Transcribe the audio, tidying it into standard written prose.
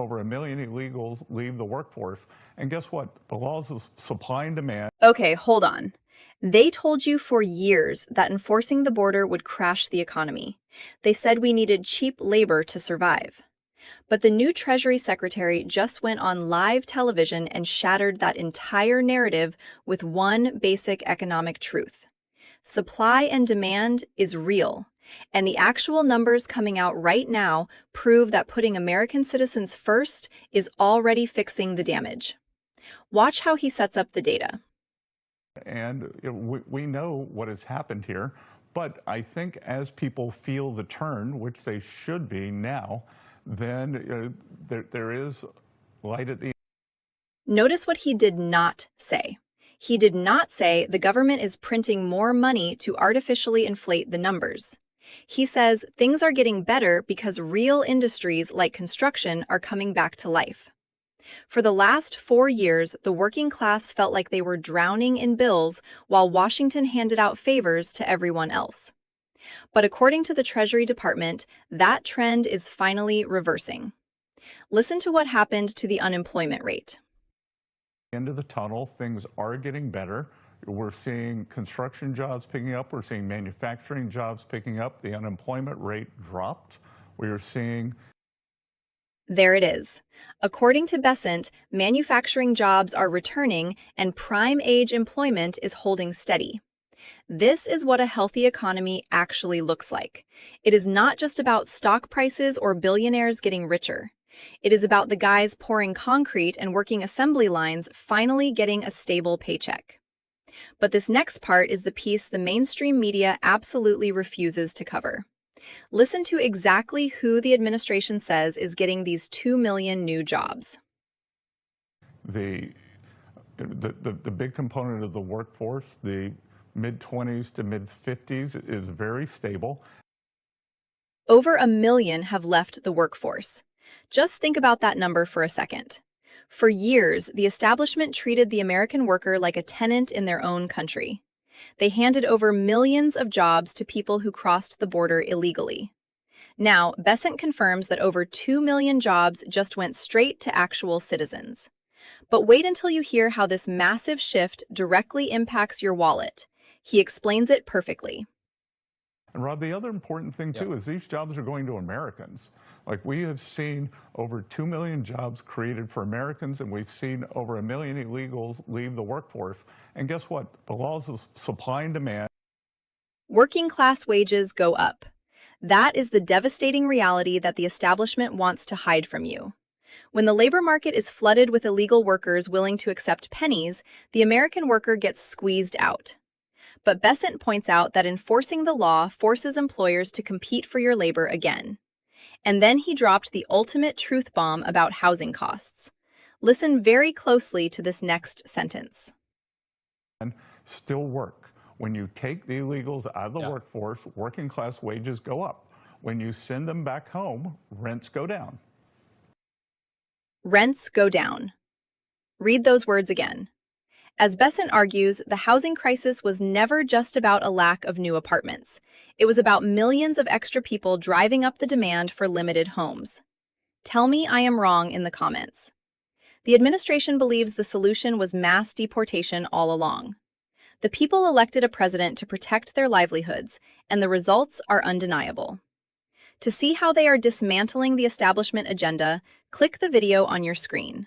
over 1 million illegals leave the workforce. And guess what? The laws of supply and demand. Okay, hold on. They told you for years that enforcing the border would crash the economy. They said we needed cheap labor to survive. But the new Treasury Secretary just went on live television and shattered that entire narrative with one basic economic truth. Supply and demand is real, and the actual numbers coming out right now prove that putting American citizens first is already fixing the damage. Watch how he sets up the data. And we know what has happened here, but I think as people feel the turn, which they should be now, then there is light at the end. Notice what he did not say. He did not say the government is printing more money to artificially inflate the numbers. He says things are getting better because real industries like construction are coming back to life. For the last 4 years, the working class felt like they were drowning in bills while Washington handed out favors to everyone else. But according to the Treasury Department, that trend is finally reversing. Listen to what happened to the unemployment rate. End of the tunnel, things are getting better. We're seeing construction jobs picking up. We're seeing manufacturing jobs picking up. The unemployment rate dropped. We are seeing... There it is. According to Besant, manufacturing jobs are returning and prime age employment is holding steady. This is what a healthy economy actually looks like. It is not just about stock prices or billionaires getting richer. It is about the guys pouring concrete and working assembly lines finally getting a stable paycheck. But this next part is the piece the mainstream media absolutely refuses to cover. Listen to exactly who the administration says is getting these 2 million new jobs. The big component of the workforce, the mid-20s to mid-50s, is very stable. Over 1 million have left the workforce. Just think about that number for a second. For years, the establishment treated the American worker like a tenant in their own country. They handed over millions of jobs to people who crossed the border illegally. Now, Besant confirms that over 2 million jobs just went straight to actual citizens. But wait until you hear how this massive shift directly impacts your wallet. He explains it perfectly. And Rob, the other important thing too is these jobs are going to Americans. Like, we have seen over 2 million jobs created for Americans, and we've seen over 1 million illegals leave the workforce. And guess what? The laws of supply and demand. Working class wages go up. That is the devastating reality that the establishment wants to hide from you. When the labor market is flooded with illegal workers willing to accept pennies, the American worker gets squeezed out. But Besant points out that enforcing the law forces employers to compete for your labor again. And then he dropped the ultimate truth bomb about housing costs. Listen very closely to this next sentence. And still work. When you take the illegals out of the workforce, working class wages go up. When you send them back home, rents go down. Rents go down. Read those words again. As Besant argues, the housing crisis was never just about a lack of new apartments. It was about millions of extra people driving up the demand for limited homes. Tell me I am wrong in the comments. The administration believes the solution was mass deportation all along. The people elected a president to protect their livelihoods, and the results are undeniable. To see how they are dismantling the establishment agenda, click the video on your screen.